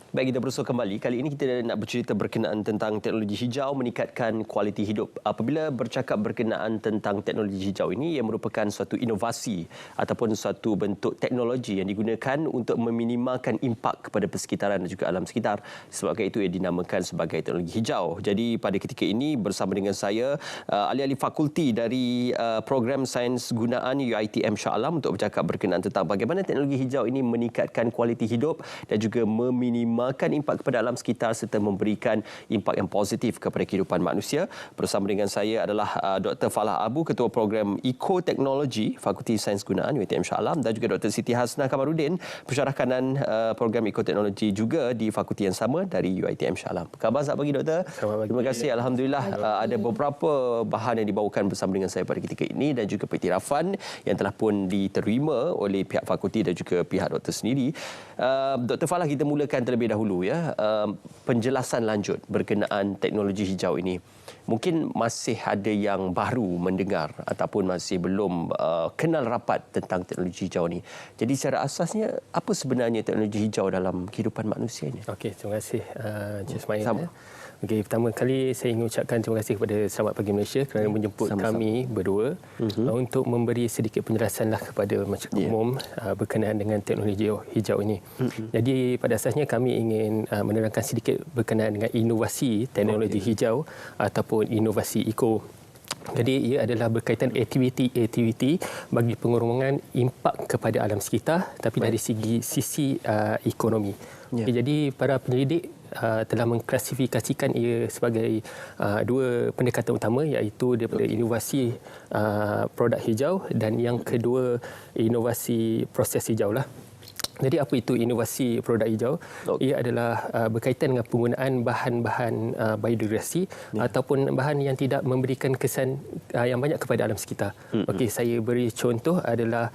Baik, kita bersua kembali. Kali ini kita nak bercerita berkenaan tentang teknologi hijau meningkatkan kualiti hidup. Apabila bercakap berkenaan tentang teknologi hijau ini, ia merupakan suatu inovasi ataupun suatu bentuk teknologi yang digunakan untuk meminimalkan impak kepada persekitaran dan juga alam sekitar. Sebab itu ia dinamakan sebagai teknologi hijau. Jadi pada ketika ini bersama dengan saya, ahli-ahli fakulti dari program sains gunaan UiTM Shah Alam untuk bercakap berkenaan tentang bagaimana teknologi hijau ini meningkatkan kualiti hidup dan juga meminimalkan impak kepada alam sekitar serta memberikan impak yang positif kepada kehidupan manusia. Bersama dengan saya adalah Dr. Falah Abu, Ketua Program Ekoteknologi Fakulti Sains Gunaan UiTM Shah Alam, dan juga Dr. Siti Hasnah Kamarudin, Pensyarah Kanan Program Ekoteknologi juga di fakulti yang sama dari UiTM Shah Alam. Apa khabar saat pagi, Doktor? Terima kasih. Alhamdulillah ada beberapa bahan yang dibawakan bersama dengan saya pada ketika ini dan juga pengiktirafan yang telah pun diterima oleh pihak fakulti dan juga pihak doktor sendiri. Dr. Falah, kita mulakan terlebih dahulu ya, penjelasan lanjut berkenaan teknologi hijau ini. Mungkin masih ada yang baru mendengar ataupun masih belum kenal rapat tentang teknologi hijau ini. Jadi secara asasnya apa sebenarnya teknologi hijau dalam kehidupan manusia ini? Okey, terima kasih Encik Ismail. Okey, pertama kali saya ingin ucapkan terima kasih kepada Selamat Pagi Malaysia kerana menjemput kami berdua untuk memberi sedikit penjelasanlah kepada masyarakat umum berkenaan dengan teknologi hijau ini. Jadi pada asasnya kami ingin menerangkan sedikit berkenaan dengan inovasi teknologi hijau ataupun inovasi eco. Jadi ia adalah berkaitan aktiviti bagi pengurangan impak kepada alam sekitar tapi dari sisi ekonomi. Jadi para penyelidik telah mengklasifikasikan ia sebagai dua pendekatan utama, iaitu daripada inovasi produk hijau dan yang kedua inovasi proses hijau lah. Jadi apa itu inovasi produk hijau? Ia adalah berkaitan dengan penggunaan bahan-bahan biodegradasi ataupun bahan yang tidak memberikan kesan yang banyak kepada alam sekitar. Okey, saya beri contoh adalah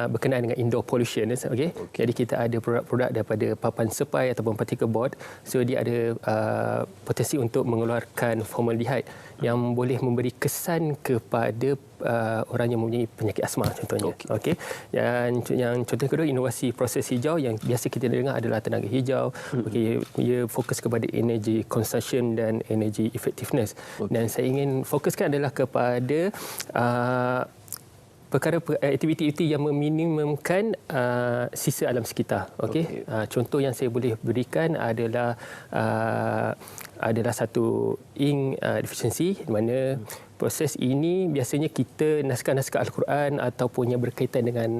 berkenaan dengan indoor pollution. Okey. Jadi kita ada produk-produk daripada papan sepai ataupun particle board. So dia ada potensi untuk mengeluarkan formaldehyde yang boleh memberi kesan kepada orang yang mempunyai penyakit asma contohnya. Okey. Yang contoh kedua, inovasi proses hijau yang biasa kita dengar adalah tenaga hijau. Okey, ia fokus kepada energy consumption dan energy effectiveness. Dan saya ingin fokuskan adalah kepada perkara aktiviti yang meminimumkan sisa alam sekitar. Okey. Contoh yang saya boleh berikan adalah satu ink deficiency, di mana proses ini biasanya kita naskah-naskah Al-Quran ataupun yang berkaitan dengan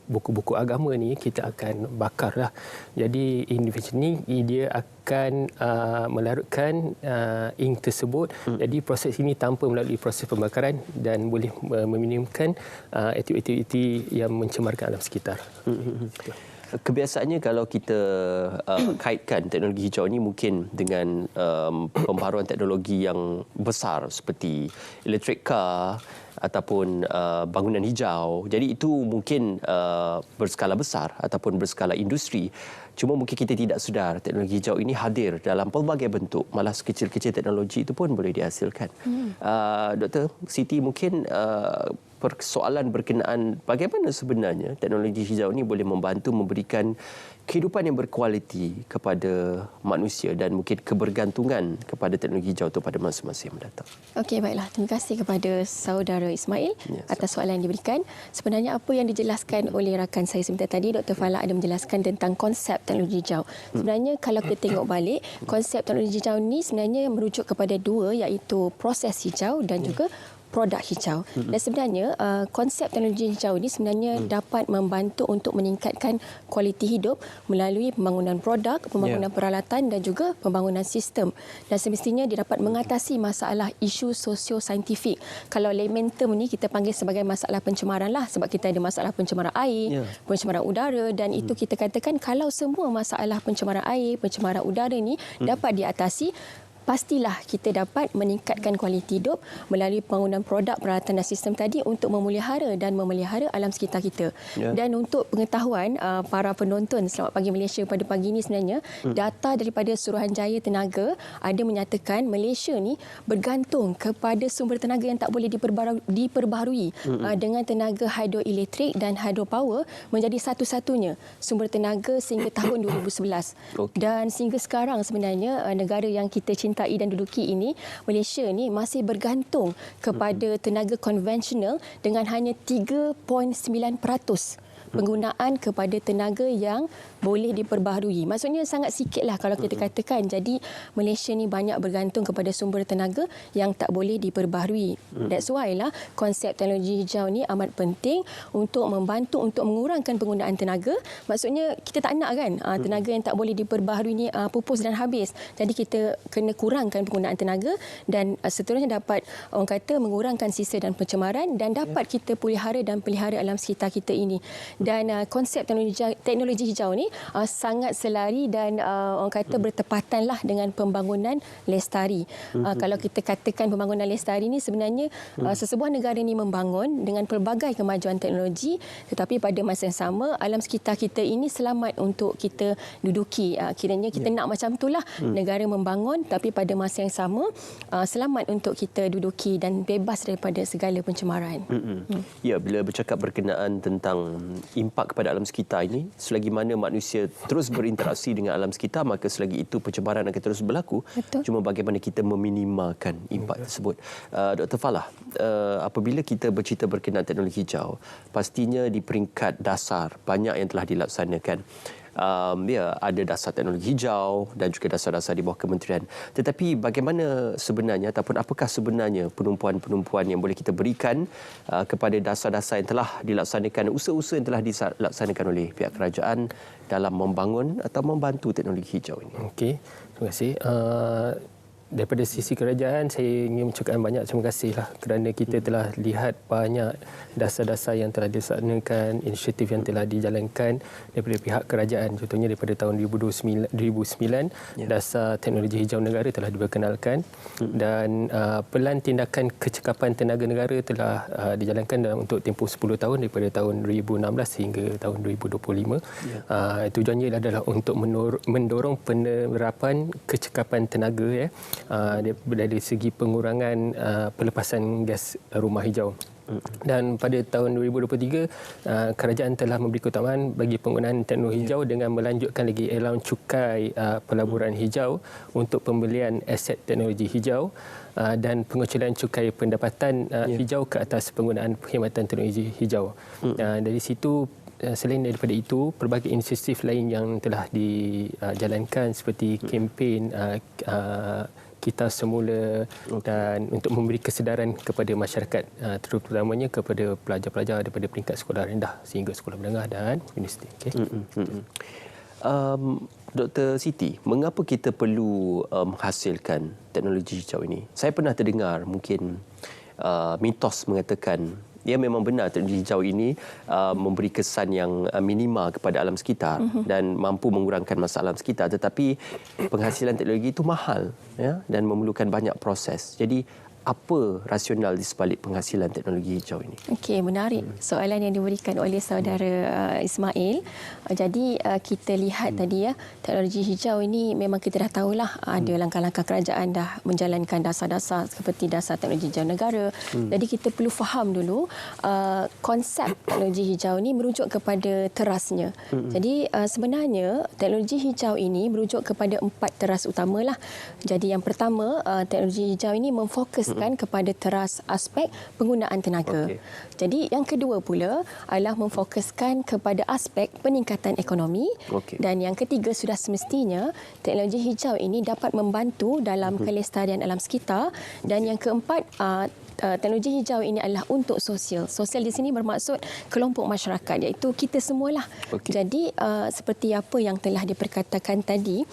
buku-buku agama ni kita akan bakarlah. Jadi ink deficiency ni dia akan melarutkan ink tersebut. Jadi proses ini tanpa melalui proses pembakaran dan boleh meminimumkan aktiviti yang mencemarkan alam sekitar. Kebiasaannya kalau kita kaitkan teknologi hijau ini mungkin dengan pembaharuan teknologi yang besar seperti electric car ataupun bangunan hijau. Jadi itu mungkin berskala besar ataupun berskala industri. Cuma mungkin kita tidak sedar teknologi hijau ini hadir dalam pelbagai bentuk. Malah sekecil-kecil teknologi itu pun boleh dihasilkan. Dr. Siti, mungkin persoalan berkenaan bagaimana sebenarnya teknologi hijau ini boleh membantu memberikan kehidupan yang berkualiti kepada manusia dan mungkin kebergantungan kepada teknologi hijau itu pada masa-masa yang mendatang. Okey, baiklah. Terima kasih kepada saudara Ismail atas soalan yang diberikan. Sebenarnya apa yang dijelaskan oleh rakan saya sebentar tadi, Dr. Falah ada menjelaskan tentang konsep teknologi hijau. Sebenarnya kalau kita tengok balik, konsep teknologi hijau ini sebenarnya merujuk kepada dua, iaitu proses hijau dan juga produk hijau. Dan sebenarnya konsep teknologi hijau ini sebenarnya dapat membantu untuk meningkatkan kualiti hidup melalui pembangunan produk, pembangunan peralatan dan juga pembangunan sistem. Dan semestinya dia dapat mengatasi masalah isu sosio-saintifik. Kalau layman term ni kita panggil sebagai masalah pencemaran lah, sebab kita ada masalah pencemaran air, pencemaran udara, dan itu kita katakan kalau semua masalah pencemaran air, pencemaran udara ni dapat diatasi, pastilah kita dapat meningkatkan kualiti hidup melalui penggunaan produk, peralatan dan sistem tadi untuk memelihara dan memelihara alam sekitar kita. Dan untuk pengetahuan para penonton Selamat Pagi Malaysia pada pagi ini, sebenarnya data daripada Suruhanjaya Tenaga ada menyatakan Malaysia ni bergantung kepada sumber tenaga yang tak boleh diperbaharui dengan tenaga hidroelektrik dan hydropower menjadi satu-satunya sumber tenaga sehingga tahun 2011. Dan sehingga sekarang sebenarnya negara yang kita cintai dan duduki ini, Malaysia ni masih bergantung kepada tenaga konvensional dengan hanya 3.9% penggunaan kepada tenaga yang boleh diperbaharui. Maksudnya sangat sikitlah kalau kita katakan. Jadi Malaysia ni banyak bergantung kepada sumber tenaga yang tak boleh diperbaharui. That's why lah konsep teknologi hijau ni amat penting untuk membantu untuk mengurangkan penggunaan tenaga. Maksudnya kita tak nak kan tenaga yang tak boleh diperbaharui ni pupus dan habis. Jadi kita kena kurangkan penggunaan tenaga dan seterusnya dapat orang kata mengurangkan sisa dan pencemaran dan dapat kita pelihara dan pelihara alam sekitar kita ini. Dan konsep teknologi hijau ni sangat selari dan orang kata bertepatanlah dengan pembangunan lestari. Kalau kita katakan pembangunan lestari ni sebenarnya sesebuah negara ni membangun dengan pelbagai kemajuan teknologi, tetapi pada masa yang sama alam sekitar kita ini selamat untuk kita duduki. Kiranya kita nak macam itulah negara membangun tapi pada masa yang sama selamat untuk kita duduki dan bebas daripada segala pencemaran. Ya, bila bercakap berkenaan tentang impak kepada alam sekitar ini, selagi mana manusia terus berinteraksi dengan alam sekitar, maka selagi itu pencemaran akan terus berlaku. Betul. Cuma bagaimana kita meminimalkan impak tersebut. Dr. Falah, apabila kita bercerita berkenaan teknologi hijau, pastinya di peringkat dasar banyak yang telah dilaksanakan. Ada dasar teknologi hijau dan juga dasar-dasar di bawah kementerian. Tetapi bagaimana sebenarnya ataupun apakah sebenarnya penumpuan-penumpuan yang boleh kita berikan kepada dasar-dasar yang telah dilaksanakan, usaha-usaha yang telah dilaksanakan oleh pihak kerajaan dalam membangun atau membantu teknologi hijau ini? Okey, terima kasih. Daripada sisi kerajaan, saya ingin mengucapkan banyak terima kasihlah kerana kita telah lihat banyak dasar-dasar yang telah dilaksanakan, inisiatif yang telah dijalankan daripada pihak kerajaan. Contohnya daripada tahun 2009 dasar teknologi hijau negara telah diperkenalkan dan pelan tindakan kecekapan tenaga negara telah dijalankan dalam untuk tempoh 10 tahun daripada tahun 2016 hingga tahun 2025. Tujuannya adalah untuk mendorong penerapan kecekapan tenaga dari segi pengurangan pelepasan gas rumah hijau. Dan pada tahun 2023, kerajaan telah memberi keutamaan bagi penggunaan teknologi hijau dengan melanjutkan lagi allowance cukai pelaburan hijau untuk pembelian aset teknologi hijau dan pengecualian cukai pendapatan hijau ke atas penggunaan perkhidmatan teknologi hijau. Dari situ, selain daripada itu, pelbagai inisiatif lain yang telah dijalankan seperti kempen kita semula dan untuk memberi kesedaran kepada masyarakat, terutamanya kepada pelajar-pelajar daripada peringkat sekolah rendah sehingga sekolah menengah dan universiti. Dr. Siti, mengapa kita perlu menghasilkan teknologi hijau ini? Saya pernah terdengar mungkin mitos mengatakan ya, memang benar teknologi hijau ini memberi kesan yang minimal kepada alam sekitar dan mampu mengurangkan masalah alam sekitar, tetapi penghasilan teknologi itu mahal dan memerlukan banyak proses. Jadi apa rasional di sebalik penghasilan teknologi hijau ini? Okey, menarik soalan yang diberikan oleh saudara Ismail. Jadi kita lihat tadi teknologi hijau ini memang kita dah tahulah ada langkah-langkah kerajaan dah menjalankan dasar-dasar seperti dasar teknologi hijau negara. Jadi kita perlu faham dulu konsep teknologi hijau ini merujuk kepada terasnya. Jadi sebenarnya teknologi hijau ini merujuk kepada 4 teras utamalah. Jadi yang pertama, teknologi hijau ini memfokus kepada teras aspek penggunaan tenaga. Jadi yang kedua pula adalah memfokuskan kepada aspek peningkatan ekonomi. Dan yang ketiga, sudah semestinya teknologi hijau ini dapat membantu dalam kelestarian alam sekitar. Dan yang keempat, teknologi hijau ini adalah untuk sosial. Sosial di sini bermaksud kelompok masyarakat, iaitu kita semualah. Jadi seperti apa yang telah diperkatakan tadi,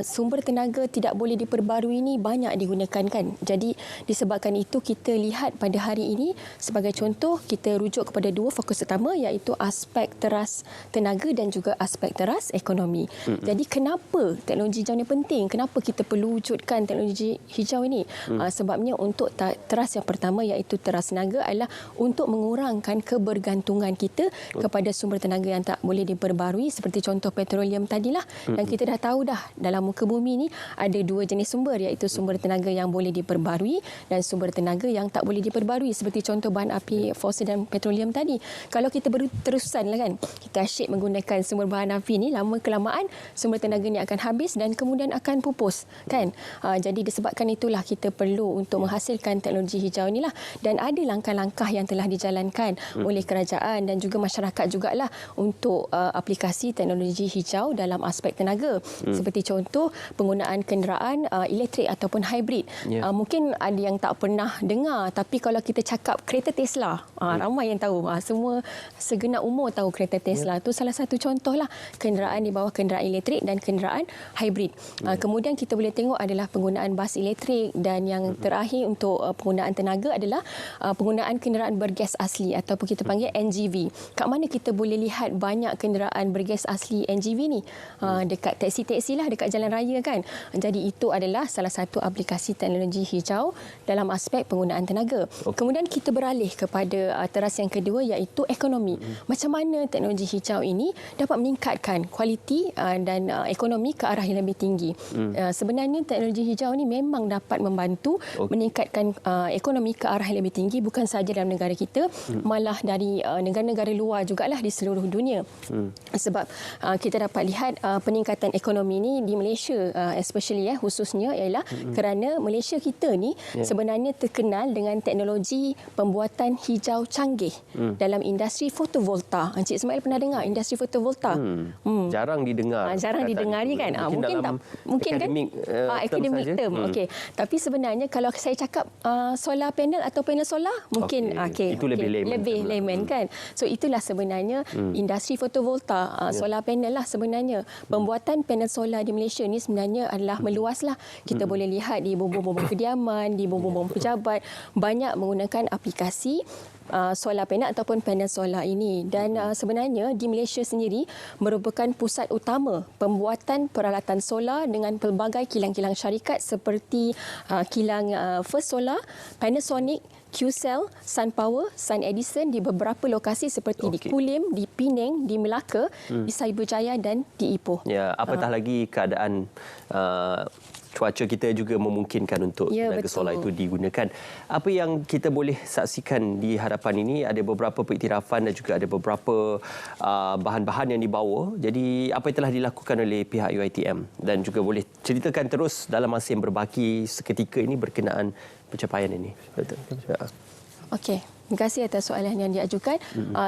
sumber tenaga tidak boleh diperbarui ini banyak digunakan kan. Jadi disebabkan itu kita lihat pada hari ini sebagai contoh kita rujuk kepada dua fokus utama, iaitu aspek teras tenaga dan juga aspek teras ekonomi. Jadi kenapa teknologi hijau ini penting? Kenapa kita perlu wujudkan teknologi hijau ini? Sebabnya untuk teras yang pertama iaitu teras tenaga adalah untuk mengurangkan kebergantungan kita kepada sumber tenaga yang tak boleh diperbarui seperti contoh petroleum tadilah. Dan kita dah tahu dah dalam muka bumi ni ada dua jenis sumber, iaitu sumber tenaga yang boleh diperbarui dan sumber tenaga yang tak boleh diperbarui seperti contoh bahan api fosil dan petroleum tadi. Kalau kita berterusan lah kan, kita asyik menggunakan sumber bahan api ni, lama kelamaan sumber tenaga ni akan habis dan kemudian akan pupus kan. Jadi disebabkan itulah kita perlu untuk menghasilkan teknologi hijau inilah, dan ada langkah-langkah yang telah dijalankan oleh kerajaan dan juga masyarakat jugalah untuk aplikasi teknologi hijau dalam aspek tenaga. Seperti contoh penggunaan kenderaan elektrik ataupun hybrid. Mungkin ada yang tak pernah dengar, tapi kalau kita cakap kereta Tesla, ramai yang tahu. Semua segenap umur tahu kereta Tesla. Itu salah satu contohlah kenderaan di bawah kenderaan elektrik dan kenderaan hybrid. Kemudian kita boleh tengok adalah penggunaan bas elektrik, dan yang terakhir untuk penggunaan tenaga adalah penggunaan kenderaan bergas asli ataupun kita panggil NGV. Kat mana kita boleh lihat banyak kenderaan bergas asli NGV ni? Dekat taksi-taksi lah, dekat jalan raya kan. Jadi itu adalah salah satu aplikasi teknologi hijau dalam aspek penggunaan tenaga. Kemudian kita beralih kepada teras yang kedua iaitu ekonomi. Macam mana teknologi hijau ini dapat meningkatkan kualiti dan ekonomi ke arah yang lebih tinggi. Sebenarnya teknologi hijau ini memang dapat membantu meningkatkan ekonomi ke arah yang lebih tinggi, bukan sahaja dalam negara kita, malah dari negara-negara luar jugalah di seluruh dunia. Sebab kita dapat lihat peningkatan ekonomi ini di Malaysia especially khususnya ialah kerana Malaysia kita ni sebenarnya terkenal dengan teknologi pembuatan hijau canggih dalam industri fotovolta. Encik Ismail pernah dengar industri fotovolta? Jarang didengar. Jarang didengar kan? Mungkin akademik, kan academic term. Okey. Tapi sebenarnya kalau saya cakap solar panel atau panel solar, mungkin itu lebih layman kan. So itulah sebenarnya industri fotovolta, solar panel lah sebenarnya. Pembuatan panel solar di Malaysia ni sebenarnya adalah meluaslah. Kita boleh lihat di bumbung-bumbung kediaman, di bumbung-bumbung pejabat, banyak menggunakan aplikasi solar panel ataupun panel solar ini. Dan sebenarnya di Malaysia sendiri merupakan pusat utama pembuatan peralatan solar dengan pelbagai kilang-kilang syarikat seperti kilang First Solar, Panasonic, QCell, SunPower, Sun Edison di beberapa lokasi seperti di Kulim, di Penang, di Melaka, di Cyberjaya dan di Ipoh. Ya, apatah lagi keadaan cuaca kita juga memungkinkan untuk tenaga solar itu digunakan. Apa yang kita boleh saksikan di hadapan ini, ada beberapa pengiktirafan dan juga ada beberapa bahan-bahan yang dibawa. Jadi apa yang telah dilakukan oleh pihak UiTM, dan juga boleh ceritakan terus dalam masa yang berbaki seketika ini berkenaan pencapaian ini. Betul. Okey. Terima kasih atas soalan yang diajukan.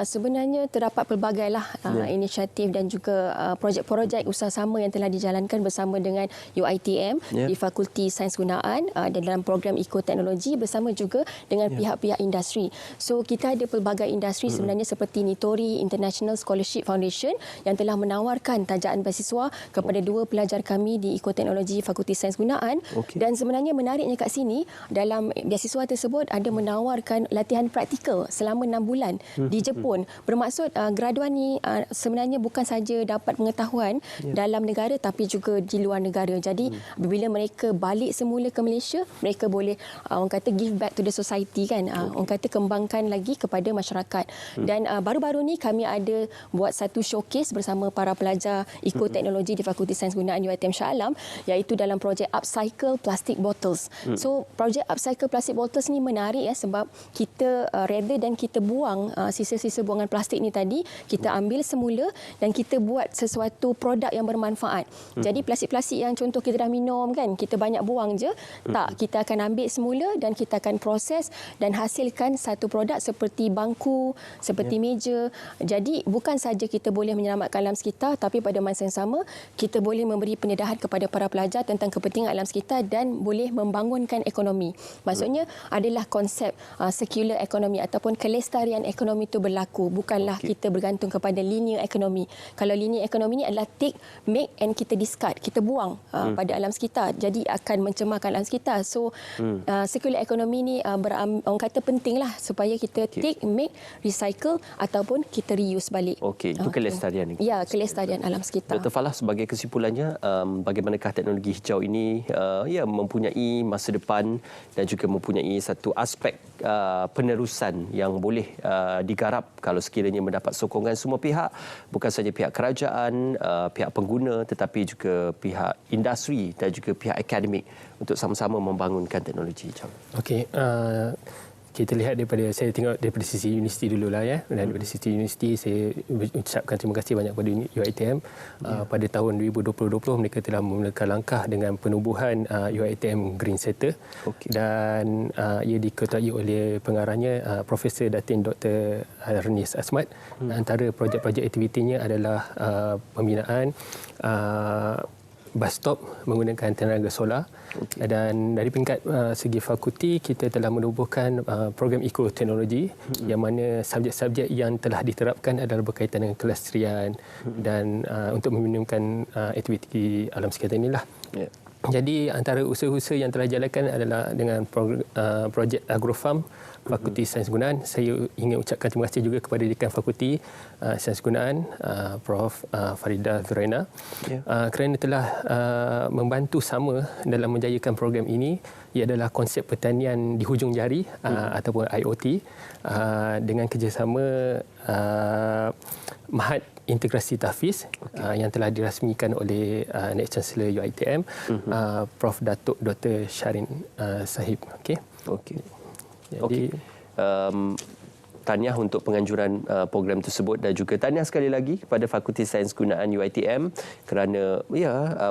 Sebenarnya terdapat pelbagailah inisiatif dan juga projek-projek usaha-sama yang telah dijalankan bersama dengan UiTM di Fakulti Sains Gunaan dan dalam program ekoteknologi bersama juga dengan pihak-pihak industri. So kita ada pelbagai industri sebenarnya seperti Nitori International Scholarship Foundation yang telah menawarkan tajaan beasiswa kepada dua pelajar kami di ekoteknologi Fakulti Sains Gunaan. Dan sebenarnya menariknya kat sini, dalam beasiswa tersebut ada menawarkan latihan praktikal selama 6 bulan di Jepun. Bermaksud graduan ni sebenarnya bukan saja dapat pengetahuan dalam negara tapi juga di luar negara. Jadi apabila mereka balik semula ke Malaysia, mereka boleh orang kata give back to the society kan. Orang kata kembangkan lagi kepada masyarakat. Dan baru-baru ni kami ada buat satu showcase bersama para pelajar ekoteknologi di Fakulti Sains Gunaan UiTM Shah Alam, iaitu dalam projek Upcycle Plastic Bottles. So projek Upcycle Plastic Bottles ni menarik sebab kita rather dan kita buang sisa-sisa buangan plastik ni tadi, kita ambil semula dan kita buat sesuatu produk yang bermanfaat. Jadi plastik-plastik yang contoh kita dah minum kan, kita banyak buang je. Tak, kita akan ambil semula dan kita akan proses dan hasilkan satu produk seperti bangku, seperti meja. Jadi bukan saja kita boleh menyelamatkan alam sekitar, tapi pada masa yang sama kita boleh memberi pendedahan kepada para pelajar tentang kepentingan alam sekitar dan boleh membangunkan ekonomi. Maksudnya adalah konsep circular economy ataupun kelestarian ekonomi itu berlaku. Bukanlah kita bergantung kepada linear ekonomi. Kalau linear ekonomi ini adalah take, make and kita discard. Kita buang pada alam sekitar. Jadi akan mencemarkan alam sekitar. So circular economy ni orang kata pentinglah supaya kita take, make, recycle ataupun kita reuse balik. Okey, itu kelestarian. Ya, kelestarian alam sekitar. Dr. Falah, sebagai kesimpulannya, bagaimanakah teknologi hijau ini mempunyai masa depan dan juga mempunyai satu aspek penerusan yang boleh digarap kalau sekiranya mendapat sokongan semua pihak, bukan sahaja pihak kerajaan, pihak pengguna, tetapi juga pihak industri dan juga pihak akademik untuk sama-sama membangunkan teknologi hijau. Okey, kita lihat saya tengok daripada sisi universiti dululah ya. Dan daripada sisi universiti saya ucapkan terima kasih banyak kepada UiTM. Pada tahun 2020 mereka telah memulakan langkah dengan penubuhan UiTM Green Center. Dan ia diketuai oleh pengarahnya Profesor Datin Dr. Ernest Asmat. Antara projek-projek aktivitinya adalah pembinaan bus stop menggunakan tenaga solar. Dan dari peringkat segi fakulti, kita telah menubuhkan program ekoteknologi yang mana subjek-subjek yang telah diterapkan adalah berkaitan dengan kelestarian dan untuk meminimkan aktiviti alam sekitar inilah. Jadi antara usaha-usaha yang telah dijalankan adalah dengan projek agrofarm Fakulti Sains Gunaan. Saya ingin ucapkan terima kasih juga kepada Dekan Fakulti Sains Gunaan, Prof. Farida Zuraina, kerana telah membantu sama dalam menjayakan program ini. Ia adalah konsep pertanian di hujung jari ataupun IoT dengan kerjasama Mahat Integrasi Tahfiz yang telah dirasmikan oleh Naib Chancellor UiTM, Prof. Datuk Dr. Syarin Sahib. Okey. Jadi tahniah untuk penganjuran program tersebut dan juga tahniah sekali lagi kepada Fakulti Sains Gunaan UiTM kerana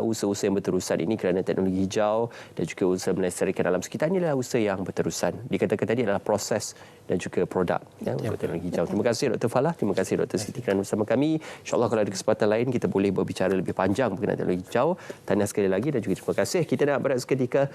usaha-usaha yang berterusan ini, kerana teknologi hijau dan juga usaha melestarikan alam sekitar ini adalah usaha yang berterusan. Dikatakan tadi adalah proses dan juga produk untuk teknologi hijau. Terima kasih Dr. Falah, terima kasih Dr. Siti kerana bersama kami. InsyaAllah kalau ada kesempatan lain kita boleh berbicara lebih panjang berkenaan teknologi hijau. Tahniah sekali lagi dan juga terima kasih. Kita nak berehat seketika.